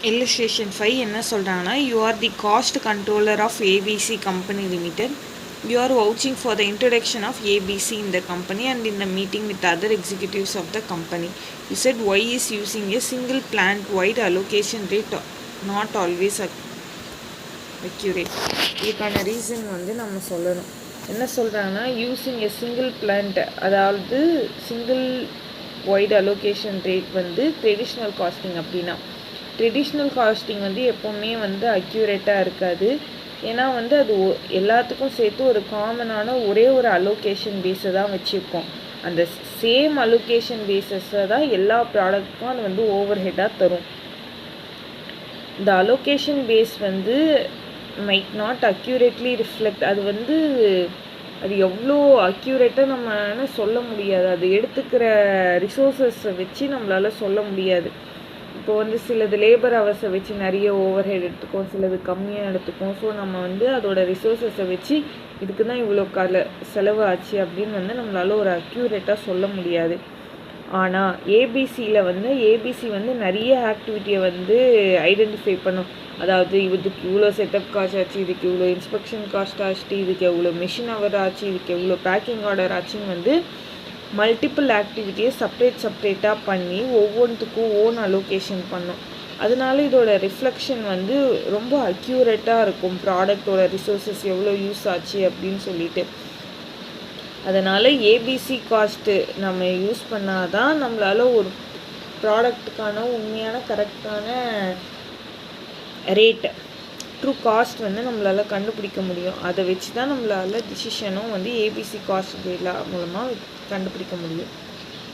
illustration 5 என்ன சொல்கிறாங்கன்னா, you are the cost controller of ABC company limited. You are vouching for the introduction of ABC in the company and in the meeting with other executives of the company. You said Y is using a single plant-wide allocation rate, not always accurate. இதுக்கான reason வந்து நம்ம சொல்லணும். என்ன சொல்கிறாங்கன்னா, using a single plant, அதாவது single white allocation rate வந்து traditional costing. அப்படின்னா traditional costing வந்து எப்போவுமே வந்து அக்யூரேட்டாக இருக்காது. ஏன்னா வந்து அது எல்லாத்துக்கும் சேர்த்து ஒரு காமனான ஒரே ஒரு அலோகேஷன் பேஸை தான் வச்சுருக்கோம். அந்த சேம் அலோகேஷன் பேஸஸை தான் எல்லா ப்ராடக்ட்டுக்கும் அது வந்து ஓவர் ஹெட்டாக தரும். இந்த அலோகேஷன் பேஸ் வந்து மைட் நாட் அக்யூரேட்லி ரிஃப்ளெக்ட், அது வந்து அது எவ்வளோ அக்யூரேட்டாக நம்ம சொல்ல முடியாது. அது எடுத்துக்கிற ரிசோர்ஸஸை வச்சு நம்மளால் சொல்ல முடியாது. இப்போ வந்து சிலது லேபர் ஹவர்ஸை வச்சு நிறைய ஓவர் ஹெட் எடுத்துக்கும், சிலது கம்மியாக எடுத்துக்கும். ஸோ நம்ம வந்து அதோட ரிசோர்ஸஸை வச்சு இதுக்கு தான் இவ்வளோ செலவு ஆச்சு அப்படின்னு வந்து நம்மளால் ஒரு அக்யூரேட்டாக சொல்ல முடியாது. ஆனால் ஏபிசி வந்து நிறைய ஆக்டிவிட்டியை வந்து ஐடென்டிஃபை பண்ணும். அதாவது இதுக்கு இவ்வளோ செட்டப் காஸ்ட் ஆச்சு, இதுக்கு இவ்வளோ இன்ஸ்பெக்ஷன் காஸ்ட் ஆச்சு, இதுக்கு எவ்வளோ மிஷின் ஹவர் ஆச்சு, இதுக்கு எவ்வளோ பேக்கிங் ஆர்டர் ஆச்சுன்னு வந்து மல்டிபிள் ஆக்டிவிட்டியை செப்பரேட்டாக பண்ணி ஒவ்வொன்றுத்துக்கும் ஓன் அலோகேஷன் பண்ணும். அதனால இதோட ரிஃப்ளெக்ஷன் வந்து ரொம்ப அக்யூரேட்டாக இருக்கும், ப்ராடக்டோட ரிசோர்ஸஸ் எவ்வளோ யூஸ் ஆச்சு அப்படின்னு சொல்லிட்டு. அதனால் ஏபிசி காஸ்ட்டு நம்ம யூஸ் பண்ணால் தான் நம்மளால் ஒரு ப்ராடக்ட்டுக்கான உண்மையான கரெக்டான ரேட்டு, ட்ரூ காஸ்ட் வந்து நம்மளால் கண்டுபிடிக்க முடியும். அதை வச்சு தான் நம்மளால் டிசிஷனும் வந்து ஏபிசி காஸ்ட் மூலமாக கண்டுபிடிக்க முடியும்.